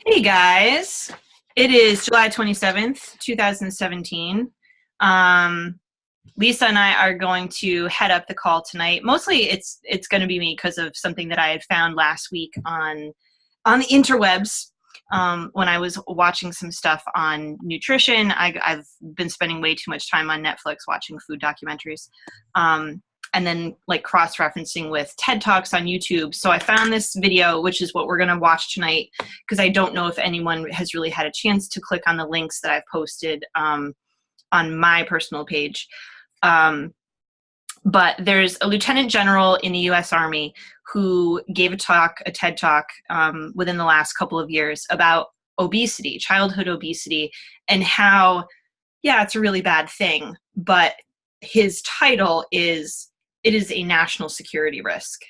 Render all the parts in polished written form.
Hey guys, it is July 27th, 2017. Um, Lisa and I are going to head up the call tonight. Mostly it's going to be me because of something that I had found last week on the interwebs. When I was watching some stuff on nutrition, I've been spending way too much time on Netflix watching food documentaries. And then like cross-referencing with TED Talks on YouTube. So I found this video, which is what we're going to watch tonight, because I don't know if anyone has really had a chance to click on the links that I've posted on my personal page. But there's a lieutenant general in the US Army who gave a TED Talk within the last couple of years about obesity, childhood obesity, and how, yeah, it's a really bad thing, but his title is, it is a national security risk.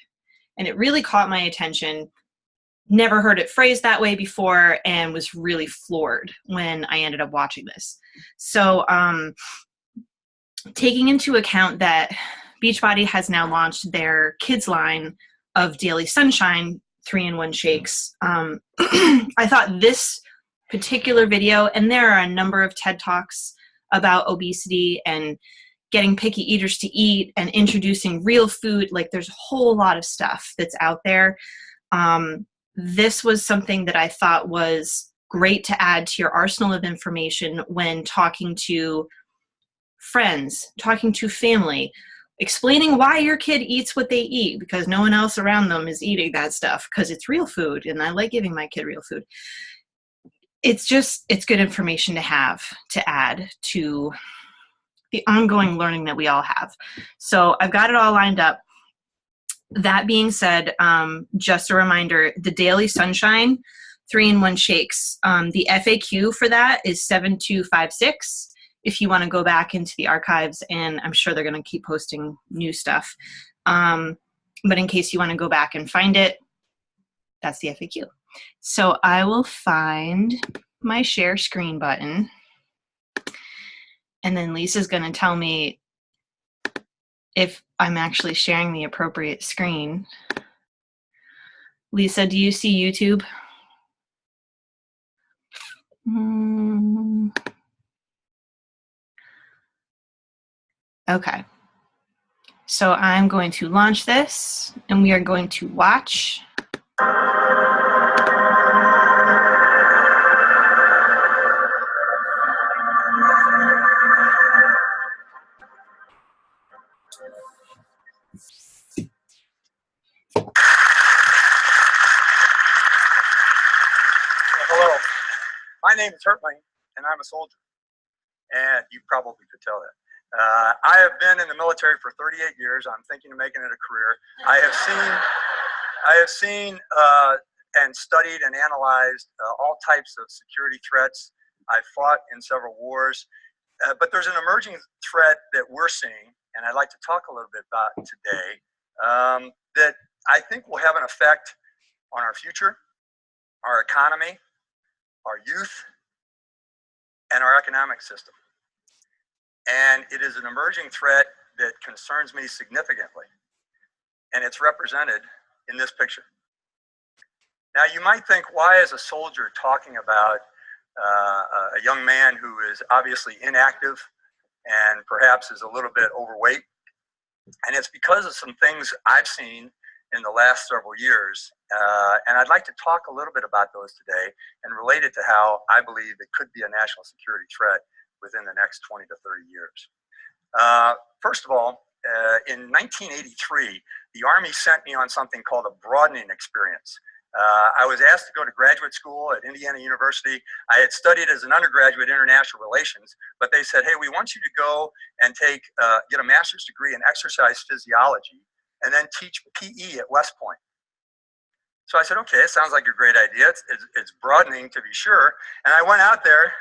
And it really caught my attention. Never heard it phrased that way before and was really floored when I ended up watching this. So taking into account that Beachbody has now launched their kids line of Daily Sunshine 3-in-1 shakes, I thought this particular video, and there are a number of TED Talks about obesity and getting picky eaters to eat and introducing real food, like there's a whole lot of stuff that's out there. This was something that I thought was great to add to your arsenal of information when talking to friends, talking to family, explaining why your kid eats what they eat, because no one else around them is eating that stuff, because it's real food and I like giving my kid real food. It's good information to have to add to the ongoing learning that we all have. So I've got it all lined up. That being said, just a reminder, the Daily Sunshine 3-in-1 shakes, the FAQ for that is 7256. If you want to go back into the archives, and I'm sure they're going to keep posting new stuff. But in case you want to go back and find it, that's the FAQ. So I will find my share screen button. And then Lisa's going to tell me if I'm actually sharing the appropriate screen. Lisa, do you see YouTube? Okay. So I'm going to launch this, and we are going to watch. Hello, my name is Hertling, and I'm a soldier, and you probably could tell that. I have been in the military for 38 years. I'm thinking of making it a career. I have seen and studied and analyzed all types of security threats. I've fought in several wars, but there's an emerging threat that we're seeing, and I'd like to talk a little bit about today, that I think will have an effect on our future, our economy, our youth, and our economic system. And it is an emerging threat that concerns me significantly. And it's represented in this picture. Now you might think, why is a soldier talking about a young man who is obviously inactive and perhaps is a little bit overweight? And it's because of some things I've seen in the last several years. And I'd like to talk a little bit about those today and relate it to how I believe it could be a national security threat within the next 20 to 30 years. First of all, in 1983, the Army sent me on something called a broadening experience. I was asked to go to graduate school at Indiana University. I had studied as an undergraduate international relations, but they said, hey, we want you to go and get a master's degree in exercise physiology and then teach PE at West Point. So I said, okay, it sounds like a great idea. It's broadening, to be sure. And I went out there.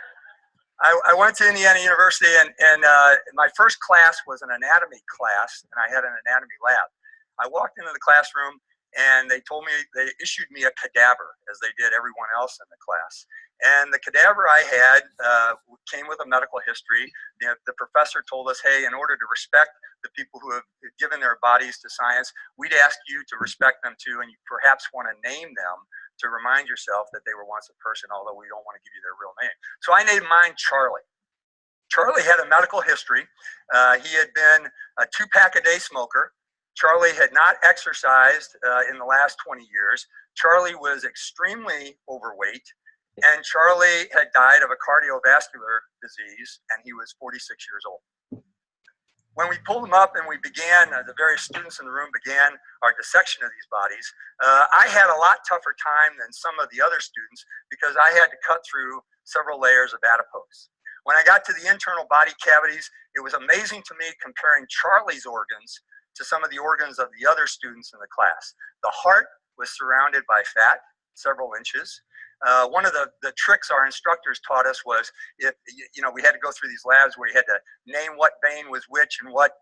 I went to Indiana University, and my first class was an anatomy class, and I had an anatomy lab. I walked into the classroom, and they issued me a cadaver, as they did everyone else in the class. And the cadaver I had came with a medical history. The professor told us, hey, in order to respect the people who have given their bodies to science, we'd ask you to respect them too, and you perhaps want to name them to remind yourself that they were once a person, although we don't want to give you their real name. So I named mine Charlie. Charlie had a medical history. He had been a 2-pack-a-day smoker. Charlie had not exercised in the last 20 years. Charlie was extremely overweight, and Charlie had died of a cardiovascular disease, and he was 46 years old. When we pulled him up and we began, the various students in the room began our dissection of these bodies, I had a lot tougher time than some of the other students because I had to cut through several layers of adipose. When I got to the internal body cavities, it was amazing to me comparing Charlie's organs to some of the organs of the other students in the class. The heart was surrounded by fat, several inches. One of the tricks our instructors taught us was, we had to go through these labs where you had to name what vein was which and what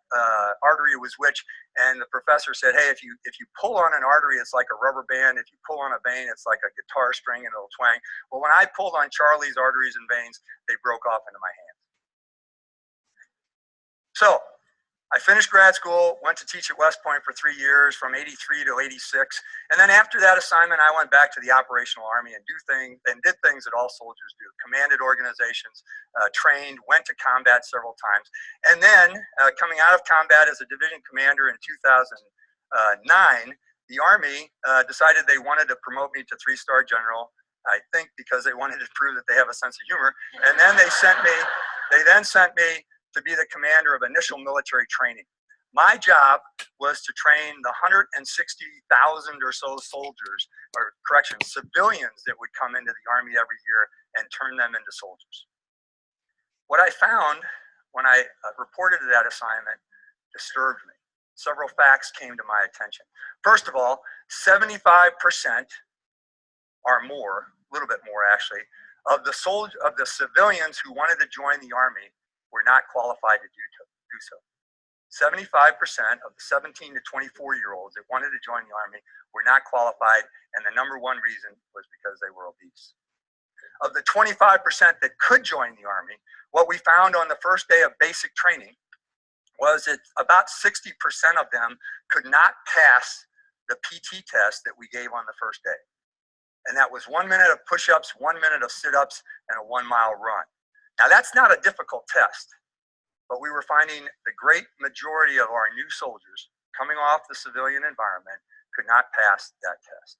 artery was which, and the professor said, hey, if you pull on an artery, it's like a rubber band. If you pull on a vein, it's like a guitar string and it'll twang. Well, when I pulled on Charlie's arteries and veins, they broke off into my hands. So I finished grad school, went to teach at West Point for 3 years, from 83 to 86. And then after that assignment, I went back to the operational Army and did things that all soldiers do. Commanded organizations, trained, went to combat several times. And then coming out of combat as a division commander in 2009, the Army decided they wanted to promote me to 3-star general, I think because they wanted to prove that they have a sense of humor. And then they then sent me to be the commander of initial military training. My job was to train the 160,000 or so soldiers, or civilians that would come into the Army every year and turn them into soldiers. What I found when I reported to that assignment disturbed me. Several facts came to my attention. First of all, 75% or more, a little bit more actually, of the civilians who wanted to join the Army were not qualified to do so. 75% of the 17 to 24-year-olds that wanted to join the Army were not qualified, and the number one reason was because they were obese. Of the 25% that could join the Army, what we found on the first day of basic training was that about 60% of them could not pass the PT test that we gave on the first day. And that was 1 minute of push-ups, 1 minute of sit-ups, and a 1-mile run. Now, that's not a difficult test, but we were finding the great majority of our new soldiers coming off the civilian environment could not pass that test.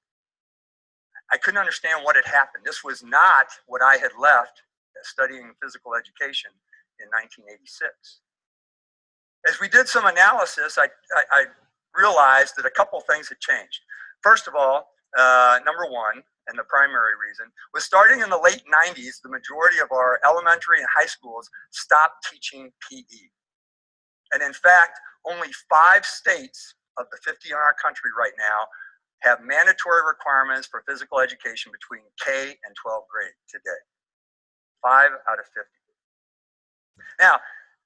I couldn't understand what had happened. This was not what I had left studying physical education in 1986. As we did some analysis, I realized that a couple things had changed. First of all, number one, and the primary reason, was starting in the late 90s, the majority of our elementary and high schools stopped teaching PE. And in fact, only 5 states of the 50 in our country right now have mandatory requirements for physical education between K and 12th grade today. 5 out of 50. Now,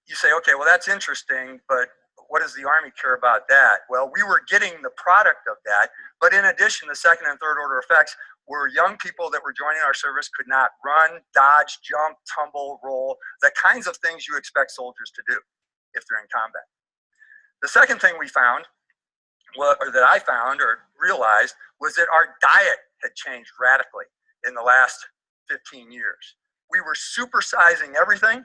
you say, okay, well, that's interesting, but what does the Army care about that? Well, we were getting the product of that, but in addition, the second and third order effects were young people that were joining our service could not run, dodge, jump, tumble, roll, the kinds of things you expect soldiers to do if they're in combat. The second thing we found, or that I found or realized, was that our diet had changed radically in the last 15 years. We were supersizing everything.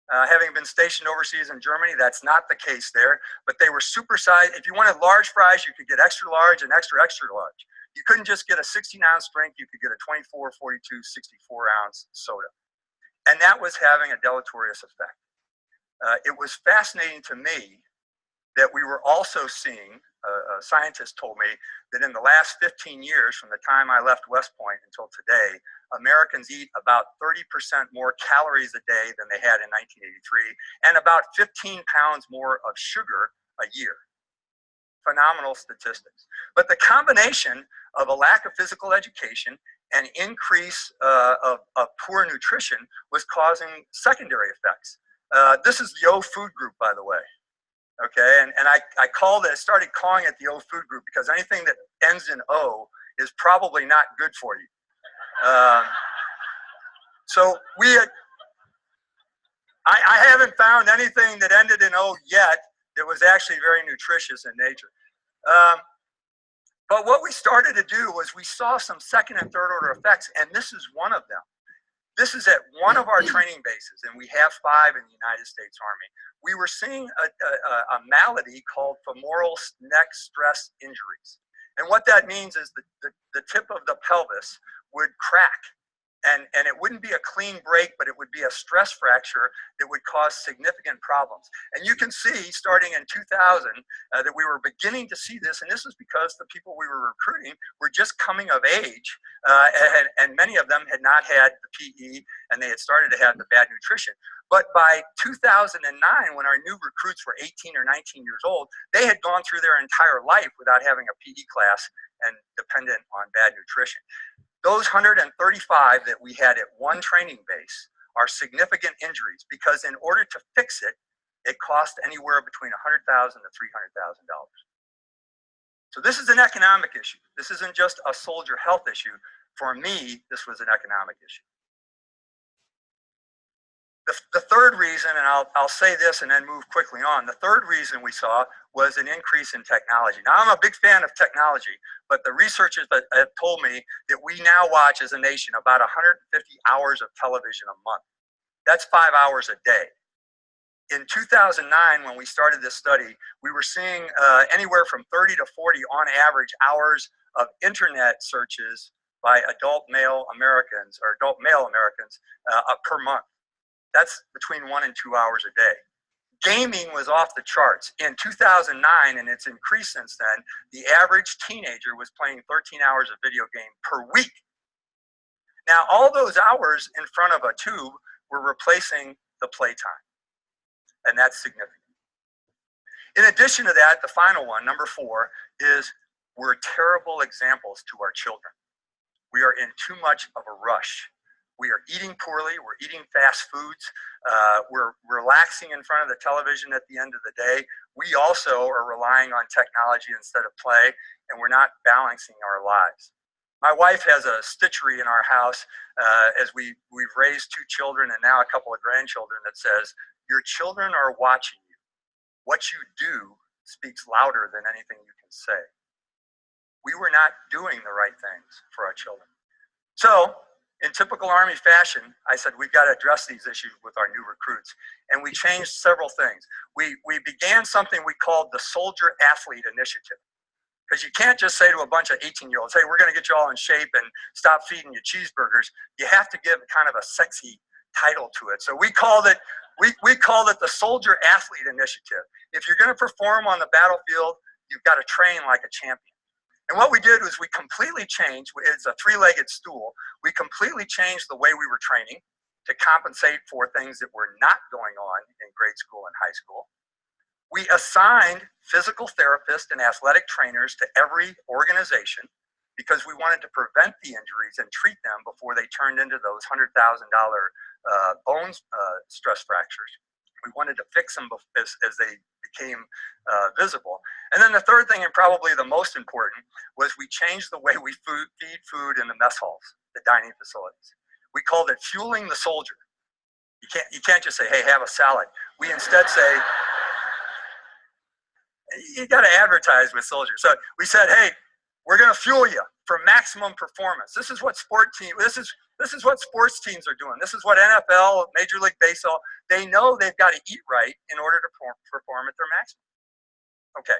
Having been stationed overseas in Germany, that's not the case there, but they were supersized. If you wanted large fries, you could get extra large and extra, extra large. You couldn't just get a 16-ounce drink, you could get a 24, 42, 64-ounce soda. And that was having a deleterious effect. It was fascinating to me that we were also seeing, a scientist told me, that in the last 15 years, from the time I left West Point until today, Americans eat about 30% more calories a day than they had in 1983, and about 15 pounds more of sugar a year. Phenomenal statistics. But the combination of a lack of physical education and increase of poor nutrition was causing secondary effects. This is the O food group, by the way. Okay, and I started calling it the O food group because anything that ends in O is probably not good for you. So I haven't found anything that ended in O yet that was actually very nutritious in nature. But what we started to do was we saw some second and third order effects, and this is one of them. This is at one of our training bases, and we have 5 in the United States Army. We were seeing a malady called femoral neck stress injuries. And what that means is the tip of the pelvis would crack. And it wouldn't be a clean break, but it would be a stress fracture that would cause significant problems. And you can see, starting in 2000, that we were beginning to see this, and this is because the people we were recruiting were just coming of age, and many of them had not had the PE, and they had started to have the bad nutrition. But by 2009, when our new recruits were 18 or 19 years old, they had gone through their entire life without having a PE class and dependent on bad nutrition. Those 135 that we had at one training base are significant injuries because in order to fix it, it cost anywhere between $100,000 to $300,000. So this is an economic issue. This isn't just a soldier health issue. For me, this was an economic issue. The third reason, and I'll say this and then move quickly on, the third reason we saw was an increase in technology. Now, I'm a big fan of technology, but the researchers that have told me that we now watch as a nation about 150 hours of television a month. That's 5 hours a day. In 2009, when we started this study, we were seeing anywhere from 30 to 40 on average hours of internet searches by adult male Americans per month. That's between 1 and 2 hours a day. Gaming was off the charts. In 2009, and it's increased since then, the average teenager was playing 13 hours of video game per week. Now, all those hours in front of a tube were replacing the playtime, and that's significant. In addition to that, the final one, number 4, is we're terrible examples to our children. We are in too much of a rush. We are eating poorly, we're eating fast foods, we're relaxing in front of the television at the end of the day. We also are relying on technology instead of play, and we're not balancing our lives. My wife has a stitchery in our house as we've raised 2 children and now a couple of grandchildren that says, "Your children are watching you. What you do speaks louder than anything you can say." We were not doing the right things for our children. So, in typical Army fashion, I said, we've got to address these issues with our new recruits. And we changed several things. We began something we called the Soldier Athlete Initiative. Because you can't just say to a bunch of 18-year-olds, hey, we're going to get you all in shape and stop feeding you cheeseburgers. You have to give kind of a sexy title to it. So we called it the Soldier Athlete Initiative. If you're going to perform on the battlefield, you've got to train like a champion. And what we did was we completely changed, it's a 3-legged stool, we completely changed the way we were training to compensate for things that were not going on in grade school and high school. We assigned physical therapists and athletic trainers to every organization because we wanted to prevent the injuries and treat them before they turned into those $100,000 bone stress fractures. We wanted to fix them as they became visible. And then the third thing, and probably the most important, was we changed the way we feed food in the mess halls, the dining facilities. We called it fueling the soldier. You can't just say, hey, have a salad. We instead say, you got to advertise with soldiers. So we said, hey, we're going to fuel you for maximum performance. This is what sports teams are doing. This is what NFL, Major League Baseball, they know they've got to eat right in order to perform at their maximum. Okay,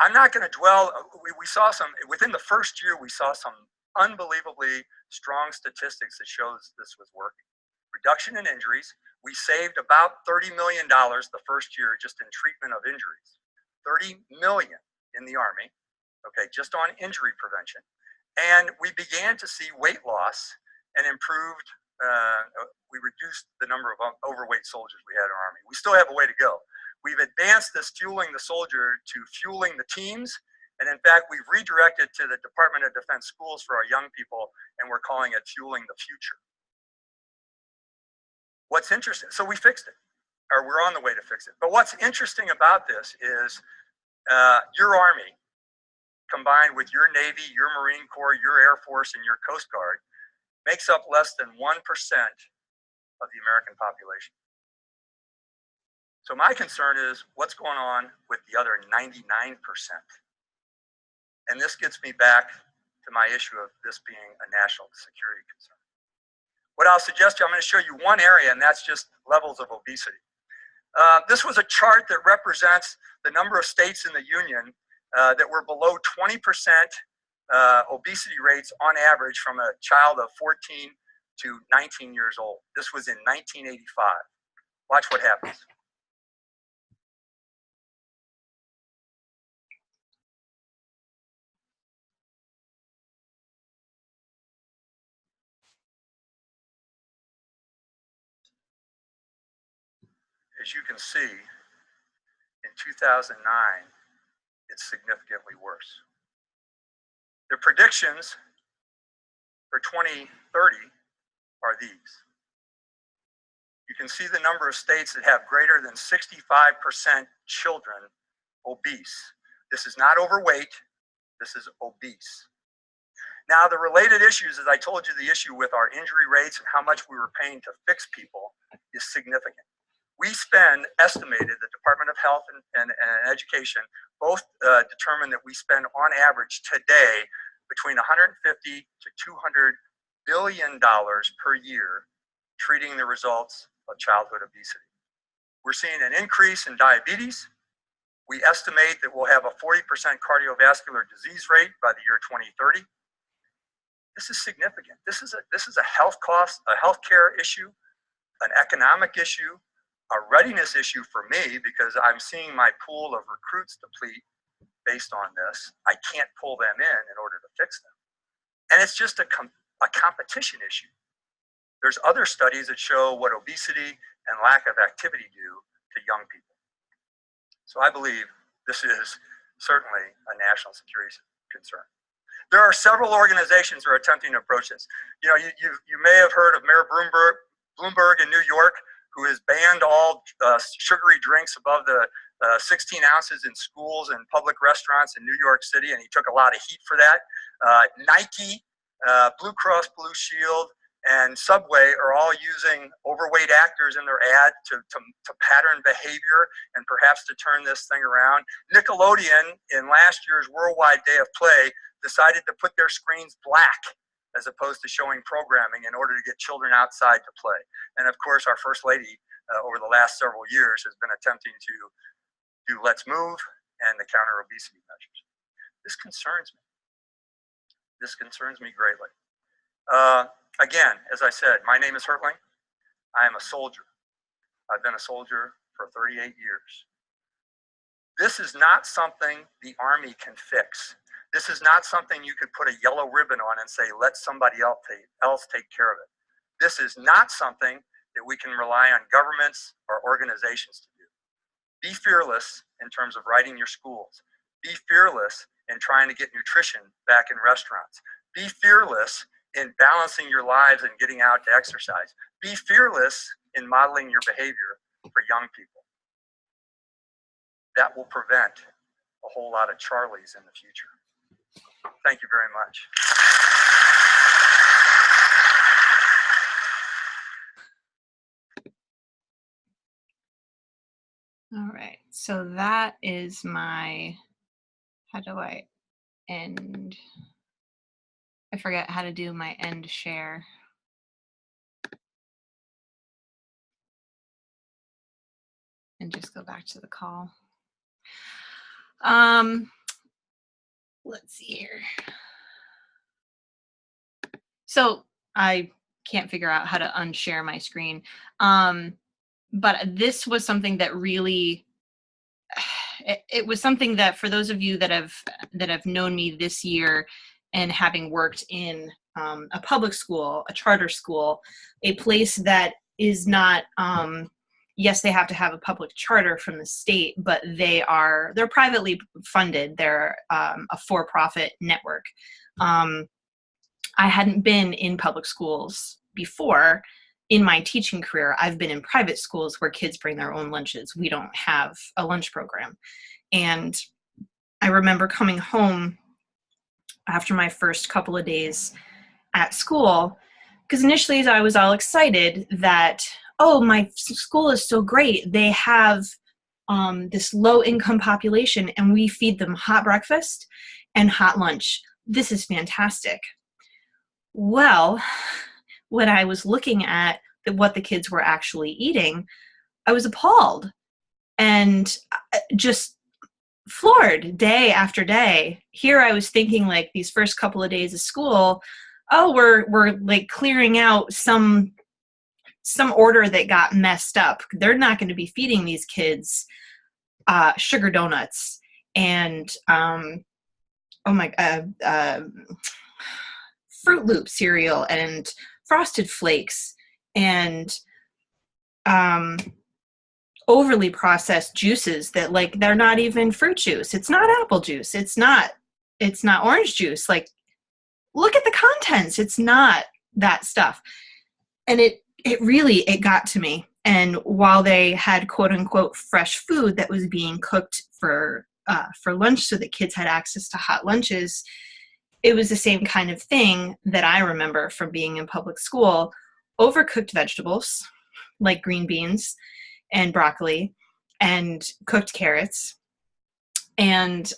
I'm not going to dwell. We saw within the first year, we saw some unbelievably strong statistics that shows this was working. Reduction in injuries. We saved about $30 million the first year just in treatment of injuries. 30 million in the Army, okay, just on injury prevention. And we began to see weight loss and improved, we reduced the number of overweight soldiers we had in our Army. We still have a way to go. We've advanced this fueling the soldier to fueling the teams. And in fact, we've redirected to the Department of Defense schools for our young people, and we're calling it fueling the future. What's interesting, so we fixed it, or we're on the way to fix it. But what's interesting about this is your Army, combined with your Navy, your Marine Corps, your Air Force, and your Coast Guard, makes up less than 1% of the American population. So my concern is what's going on with the other 99%. And this gets me back to my issue of this being a national security concern. What I'll suggest to you, I'm going to show you one area, and that's just levels of obesity. This was a chart that represents the number of states in the union that were below 20% obesity rates on average from a child of 14 to 19 years old. This was in 1985. Watch what happens. As you can see, in 2009, it's significantly worse. The predictions for 2030 are these. You can see the number of states that have greater than 65% children obese. This is not overweight, this is obese. Now, the related issues, as I told you, the issue with our injury rates and how much we were paying to fix people is significant. We spend, estimated, the Department of Health and Education both determine that we spend on average today between 150 to 200 billion dollars per year treating the results of childhood obesity. We're seeing an increase in diabetes. We estimate that we'll have a 40% cardiovascular disease rate by the year 2030. This is significant. This is a health cost, a healthcare issue, an economic issue, a readiness issue for me because I'm seeing my pool of recruits deplete based on this. I can't pull them in order to fix them. And it's just a competition issue. There's other studies that show what obesity and lack of activity do to young people. So I believe this is certainly a national security concern. There are several organizations that are attempting to approach this. You know, you may have heard of Mayor Bloomberg in New York, who has banned all sugary drinks above the 16 ounces in schools and public restaurants in New York City, and he took a lot of heat for that. Nike, Blue Cross Blue Shield, and Subway are all using overweight actors in their ad to pattern behavior and perhaps to turn this thing around. Nickelodeon, in last year's Worldwide Day of Play, decided to put their screens black as opposed to showing programming in order to get children outside to play. And of course, our First Lady over the last several years has been attempting to do Let's Move and the counter obesity measures. This concerns me. This concerns me greatly. Again, as I said, my name is Hertling. I am a soldier. I've been a soldier for 38 years. This is not something the Army can fix. This is not something you could put a yellow ribbon on and say, let somebody else take care of it. This is not something that we can rely on governments or organizations to do. Be fearless in terms of writing your schools. Be fearless in trying to get nutrition back in restaurants. Be fearless in balancing your lives and getting out to exercise. Be fearless in modeling your behavior for young people. That will prevent a whole lot of Charlies in the future. Thank you very much. All right, so that is my, how do I end? I forget how to do my end share. And just go back to the call. Let's see here. So I can't figure out how to unshare my screen. But this was something that really, it was something that for those of you that have known me this year and having worked in a public school, a charter school, a place that is not, yes, they have to have a public charter from the state, but they're privately funded. They're a for-profit network. I hadn't been in public schools before. In my teaching career, I've been in private schools where kids bring their own lunches. We don't have a lunch program. And I remember coming home after my first couple of days at school, because initially I was all excited that, oh, my school is so great. They have this low income population and we feed them hot breakfast and hot lunch. This is fantastic. Well, when I was looking at what the kids were actually eating, I was appalled and just floored day after day. Here I was thinking, like, these first couple of days of school, oh, we're like clearing out some order that got messed up. They're not going to be feeding these kids sugar donuts and Fruit Loop cereal and Frosted Flakes and overly processed juices that, like, they're not even fruit juice. It's not apple juice. It's not orange juice. Like, look at the contents. It's not that stuff. And it really got to me. And while they had quote unquote fresh food that was being cooked for lunch so that kids had access to hot lunches, it was the same kind of thing that I remember from being in public school. Overcooked vegetables like green beans and broccoli and cooked carrots, and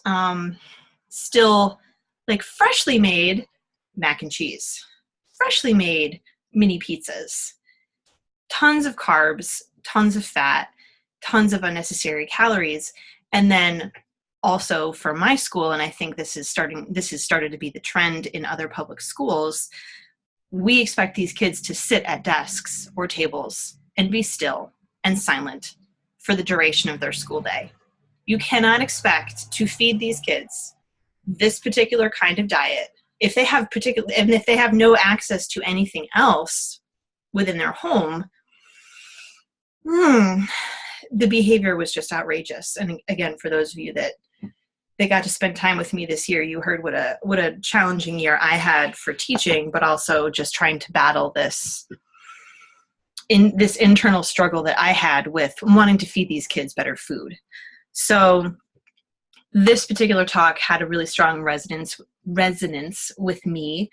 still like freshly made mac and cheese, freshly made mini pizzas, tons of carbs, tons of fat, tons of unnecessary calories. And then also for my school, and I think this has started to be the trend in other public schools, we expect these kids to sit at desks or tables and be still and silent for the duration of their school day. You cannot expect to feed these kids this particular kind of diet if they have no access to anything else within their home. The behavior was just outrageous. And again, for those of you that got to spend time with me this year, you heard what a challenging year I had for teaching, but also just trying to battle this internal struggle that I had with wanting to feed these kids better food. So this particular talk had a really strong resonance with me.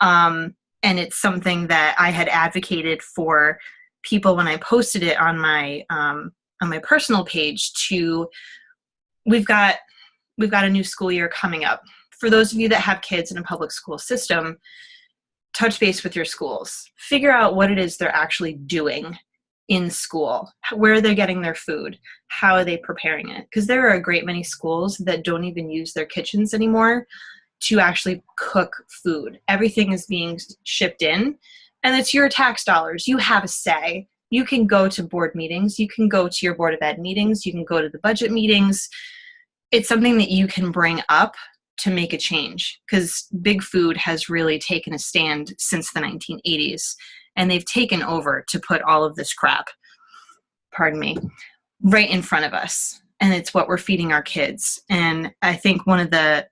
And it's something that I had advocated for people when I posted it on my personal page. We've got a new school year coming up. For those of you that have kids in a public school system, touch base with your schools. Figure out what it is they're actually doing in school. Where are they getting their food? How are they preparing it? Because there are a great many schools that don't even use their kitchens anymore to actually cook food. Everything is being shipped in, and it's your tax dollars. You have a say. You can go to board meetings. You can go to your Board of Ed meetings. You can go to the budget meetings. It's something that you can bring up to make a change, because big food has really taken a stand since the 1980s, and they've taken over to put all of this crap, pardon me, right in front of us. And it's what we're feeding our kids. And I think one of the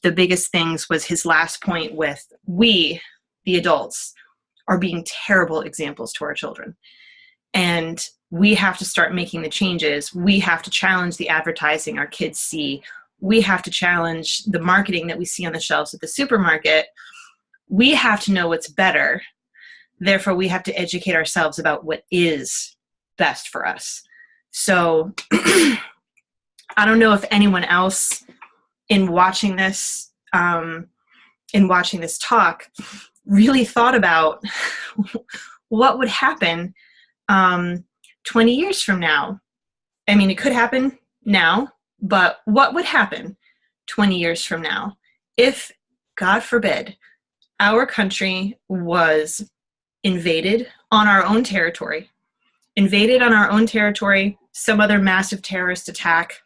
biggest things was his last point with, we, the adults, are being terrible examples to our children. And we have to start making the changes. We have to challenge the advertising our kids see. We have to challenge the marketing that we see on the shelves at the supermarket. We have to know what's better. Therefore, we have to educate ourselves about what is best for us. So I don't know if anyone else in watching this talk really thought about what would happen 20 years from now. I mean, it could happen now, but what would happen 20 years from now if, God forbid, our country was invaded on our own territory, some other massive terrorist attack,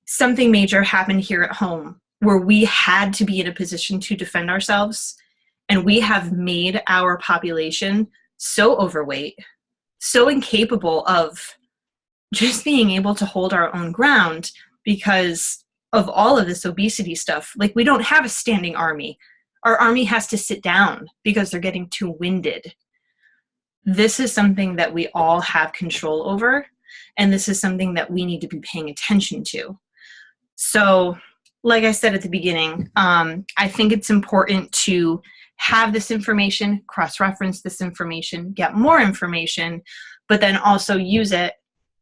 something major happened here at home where we had to be in a position to defend ourselves, and we have made our population so overweight, so incapable of just being able to hold our own ground because of all of this obesity stuff. Like, we don't have a standing army. Our army has to sit down because they're getting too winded. This is something that we all have control over, and this is something that we need to be paying attention to. So, like I said at the beginning, I think it's important to have this information, cross-reference this information, get more information, but then also use it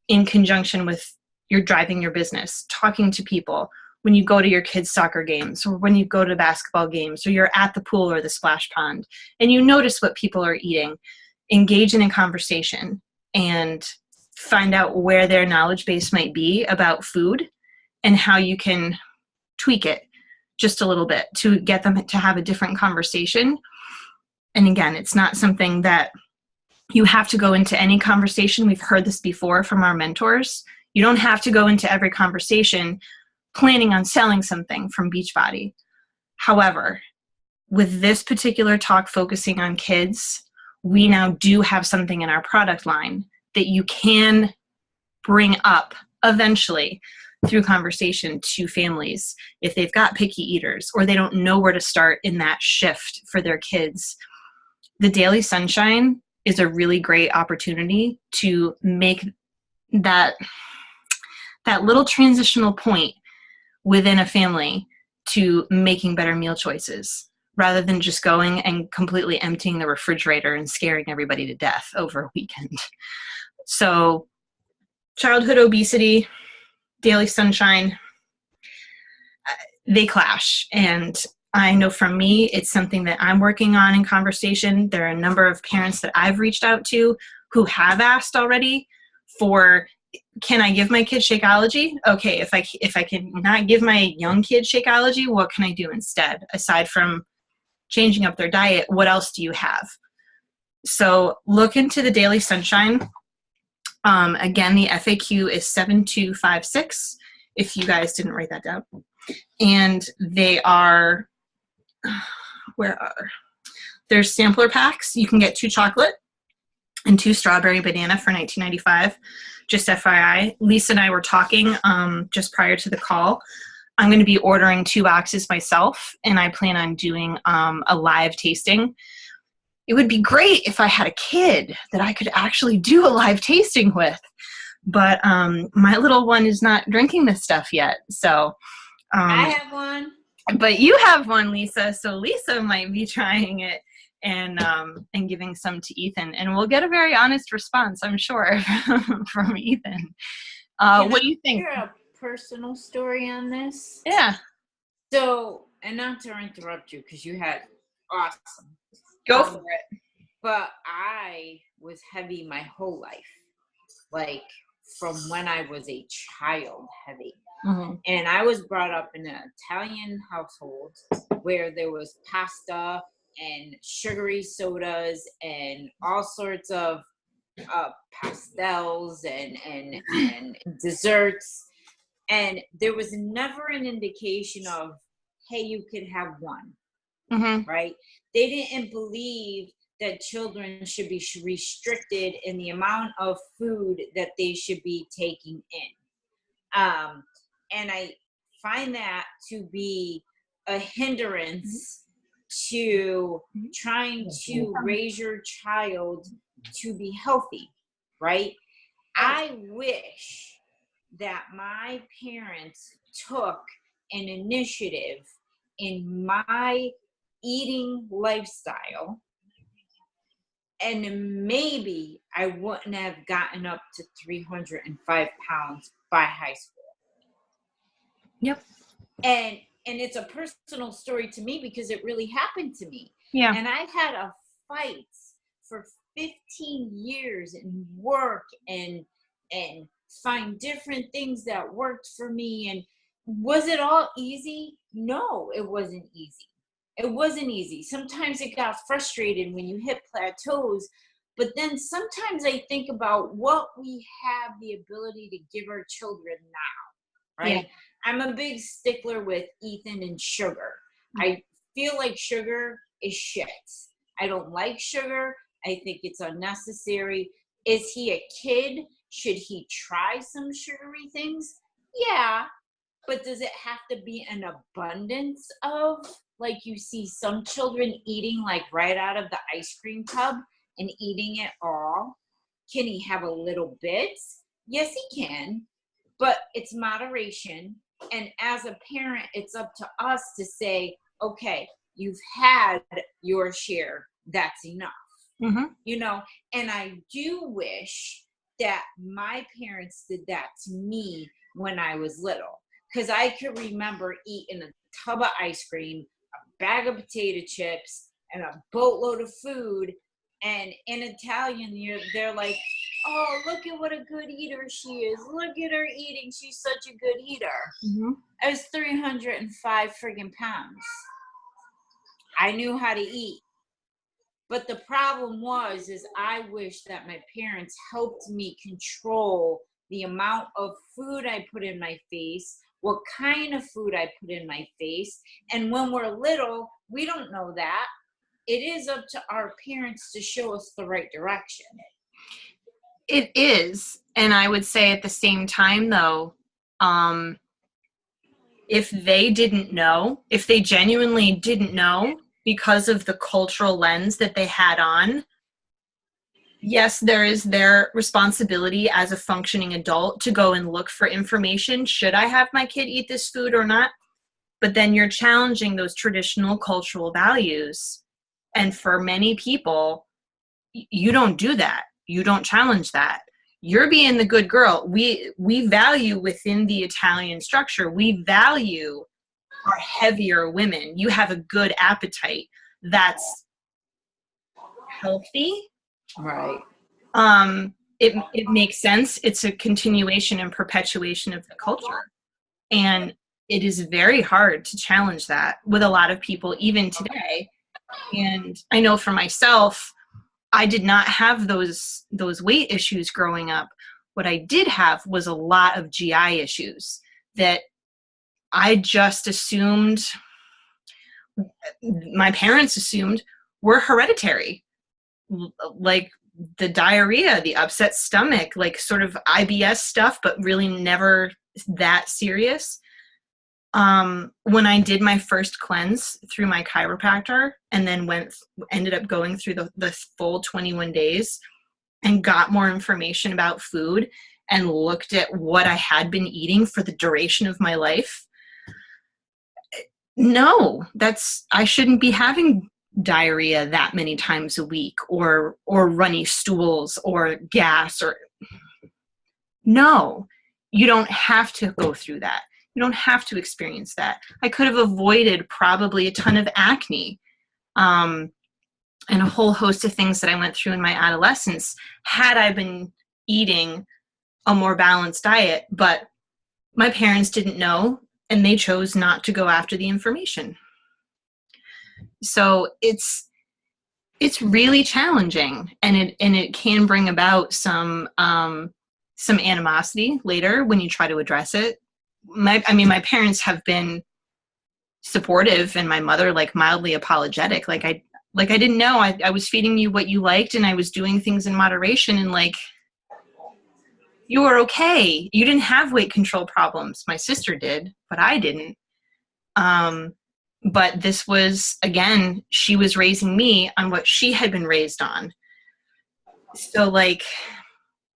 in conjunction with your driving your business, talking to people, when you go to your kids' soccer games, or when you go to basketball games, or you're at the pool or the splash pond, and you notice what people are eating, engage in a conversation and find out where their knowledge base might be about food and how you can tweak it just a little bit to get them to have a different conversation. And again, it's not something that you have to go into any conversation. We've heard this before from our mentors. You don't have to go into every conversation planning on selling something from Beachbody. However, with this particular talk focusing on kids, we now do have something in our product line that you can bring up eventually through conversation to families if they've got picky eaters or they don't know where to start in that shift for their kids. The Daily Sunshine is a really great opportunity to make that little transitional point within a family to making better meal choices, rather than just going and completely emptying the refrigerator and scaring everybody to death over a weekend. So childhood obesity, Daily Sunshine, they clash. And I know from me, it's something that I'm working on in conversation. There are a number of parents that I've reached out to who have asked already for, can I give my kid Shakeology? Okay, if I can not give my young kid Shakeology, what can I do instead? Aside from changing up their diet, what else do you have? So look into the Daily Sunshine. Again, the FAQ is 7256, if you guys didn't write that down. And they are, there's sampler packs. You can get 2 chocolate and 2 strawberry banana for $19.95. Just FYI, Lisa and I were talking just prior to the call. I'm going to be ordering 2 boxes myself, and I plan on doing a live tasting. It would be great if I had a kid that I could actually do a live tasting with, but my little one is not drinking this stuff yet. So I have one. But you have one, Lisa, so Lisa might be trying it and giving some to Ethan, and we'll get a very honest response, I'm sure, from Ethan. What do you think? Hear a personal story on this? Yeah. So, and not to interrupt you, because you had awesome. Go for it. But I was heavy my whole life, like from when I was a child, heavy. Mm-hmm. And I was brought up in an Italian household where there was pasta and sugary sodas and all sorts of pastels and desserts. And there was never an indication of, hey, you could have one, right? They didn't believe that children should be restricted in the amount of food that they should be taking in. And I find that to be a hindrance to trying to raise your child to be healthy, right? I wish that my parents took an initiative in my eating lifestyle, and maybe I wouldn't have gotten up to 305 pounds by high school. Yep. And it's a personal story to me because it really happened to me. Yeah. And I had a fight for 15 years and work and find different things that worked for me. And was it all easy? No, it wasn't easy. It wasn't easy. Sometimes it got frustrated when you hit plateaus, but then sometimes I think about what we have the ability to give our children now, right? Yeah. I'm a big stickler with Ethan and sugar. I feel like sugar is shit. I don't like sugar. I think it's unnecessary. Is he a kid? Should he try some sugary things? Yeah, but does it have to be an abundance of, like you see some children eating like right out of the ice cream tub and eating it all? Can he have a little bit? Yes, he can, but it's moderation. And as a parent, it's up to us to say, okay, you've had your share. That's enough. You know, and I do wish that my parents did that to me when I was little. because I could remember eating a tub of ice cream, a bag of potato chips, and a boatload of food. And in Italian, they're like, oh, look at what a good eater she is. Look at her eating. She's such a good eater. Mm-hmm. I was 305 friggin' pounds. I knew how to eat. But the problem is I wish that my parents helped me control the amount of food I put in my face, what kind of food I put in my face. And when we're little, we don't know that. It is up to our parents to show us the right direction. It is. And I would say at the same time, though, if they didn't know, if they genuinely didn't know because of the cultural lens that they had on, yes, there is their responsibility as a functioning adult to go and look for information. Should I have my kid eat this food or not? But then you're challenging those traditional cultural values. And for many people, you don't do that. You don't challenge that. You're being the good girl. We value within the Italian structure, we value our heavier women. You have a good appetite. That's healthy. Right. It makes sense. It's a continuation and perpetuation of the culture. And it is very hard to challenge that with a lot of people, even today. And I know for myself, I did not have those weight issues growing up. What I did have was a lot of GI issues that I just assumed, my parents assumed, were hereditary. Like the diarrhea, the upset stomach, like sort of IBS stuff, but really never that serious. When I did my first cleanse through my chiropractor and then ended up going through the full 21 days and got more information about food and looked at what I had been eating for the duration of my life, no, I shouldn't be having diarrhea that many times a week or runny stools or gas no, you don't have to go through that. You don't have to experience that. I could have avoided probably a ton of acne, and a whole host of things that I went through in my adolescence had I been eating a more balanced diet, but my parents didn't know and they chose not to go after the information. So it's really challenging, and it can bring about some animosity later when you try to address it. My parents have been supportive, and my mother like mildly apologetic. Like I didn't know. I was feeding you what you liked, and I was doing things in moderation, and like, you were okay. You didn't have weight control problems. My sister did, but I didn't. But this was, again, she was raising me on what she had been raised on. So like,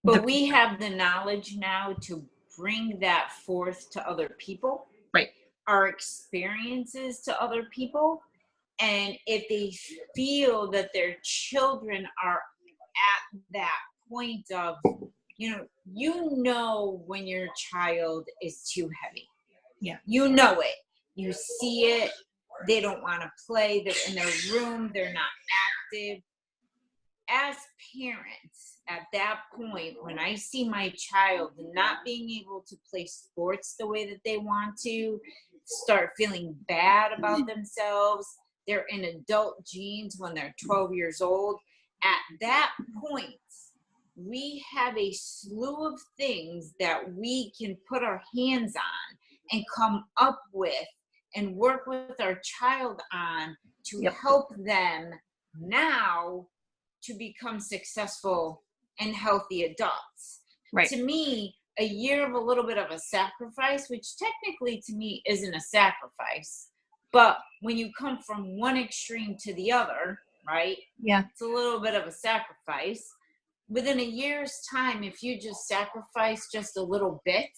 but we have the knowledge now to bring that forth to other people. Right. Our experiences to other people. And if they feel that their children are at that point of, you know when your child is too heavy. Yeah. You know it. You see it. They don't want to play. They're in their room. They're not active. As parents, at that point, when I see my child not being able to play sports the way that they want to, start feeling bad about themselves, they're in adult jeans when they're 12 years old. At that point, we have a slew of things that we can put our hands on and come up with and work with our child on to help them now to become successful and healthy adults. Right. To me, a year of a little bit of a sacrifice, which technically to me isn't a sacrifice, but when you come from one extreme to the other, right? Yeah. It's a little bit of a sacrifice. Within a year's time, if you just sacrifice just a little bit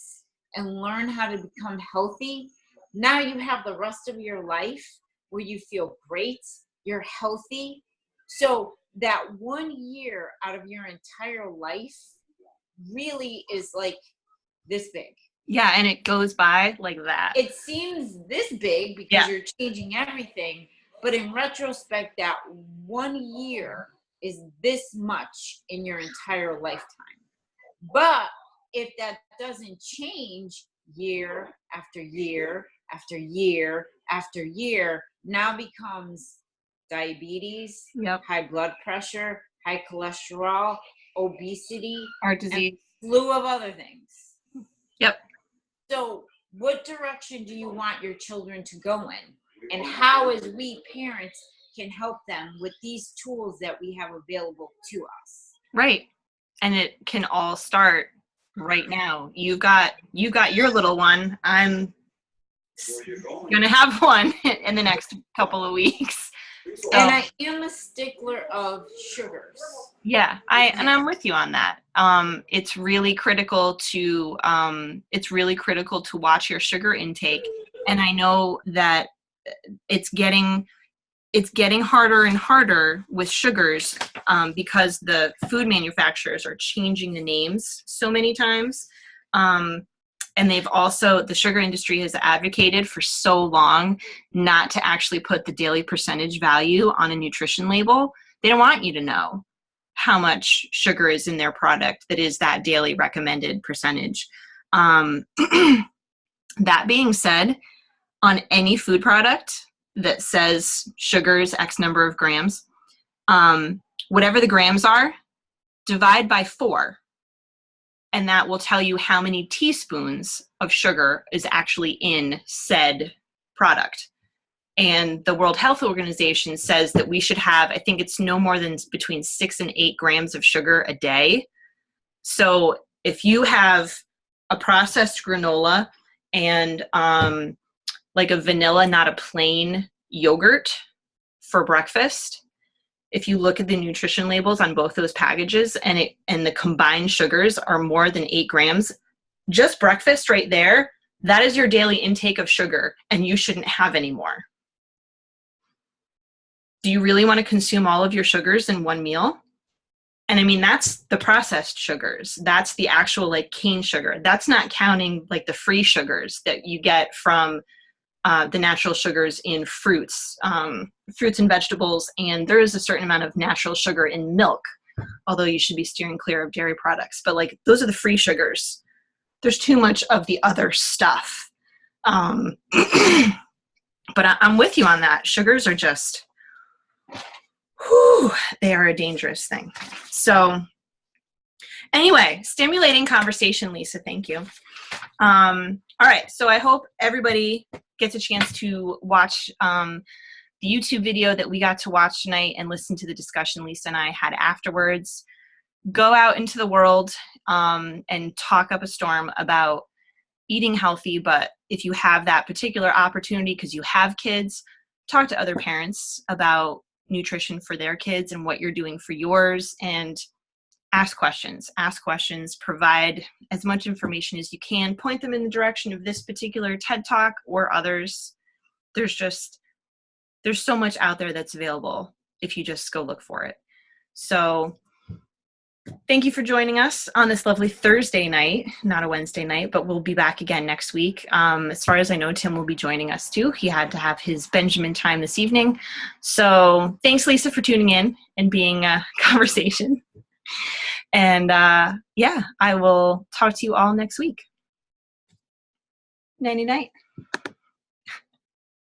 and learn how to become healthy, now you have the rest of your life where you feel great, you're healthy. So that 1 year out of your entire life really is like this big. Yeah, and it goes by like that. It seems this big because you're changing everything, but in retrospect, that 1 year is this much in your entire lifetime. But if that doesn't change year after year after year after year, now becomes diabetes, high blood pressure, high cholesterol, obesity, heart disease, and a slew of other things. Yep. So what direction do you want your children to go in? And how, as we parents, can help them with these tools that we have available to us? Right. And it can all start right now. You got your little one. I'm gonna have one in the next couple of weeks. So, and I am a stickler of sugars. Yeah, I'm with you on that. It's really critical to watch your sugar intake, and I know that it's getting harder and harder with sugars because the food manufacturers are changing the names so many times. And the sugar industry has advocated for so long not to actually put the daily percentage value on a nutrition label. They don't want you to know how much sugar is in their product that is that daily recommended percentage. That being said, on any food product that says sugars X number of grams, whatever the grams are, divide by 4. And that will tell you how many teaspoons of sugar is actually in said product. And the World Health Organization says that we should have, I think it's no more than between 6 and 8 grams of sugar a day. So if you have a processed granola and like a vanilla, not a plain yogurt for breakfast, if you look at the nutrition labels on both those packages and the combined sugars are more than 8 grams, just breakfast right there, that is your daily intake of sugar, and you shouldn't have any more. Do you really want to consume all of your sugars in one meal? And I mean, that's the processed sugars. That's the actual like cane sugar. That's not counting like the free sugars that you get from the natural sugars in fruits and vegetables. And there is a certain amount of natural sugar in milk, although you should be steering clear of dairy products. But like those are the free sugars. There's too much of the other stuff. But I'm with you on that. Sugars are just, they are a dangerous thing. So anyway, stimulating conversation, Lisa. Thank you. All right. So I hope everybody gets a chance to watch the YouTube video that we got to watch tonight and listen to the discussion Lisa and I had afterwards. Go out into the world and talk up a storm about eating healthy. But if you have that particular opportunity because you have kids, talk to other parents about nutrition for their kids and what you're doing for yours, and ask questions, provide as much information as you can, point them in the direction of this particular TED Talk or others. There's so much out there that's available if you just go look for it. So thank you for joining us on this lovely Thursday night, not a Wednesday night, but we'll be back again next week. As far as I know, Tim will be joining us too. He had to have his Benjamin time this evening. So thanks, Lisa, for tuning in and being a conversation. And yeah, I will talk to you all next week. Nighty night.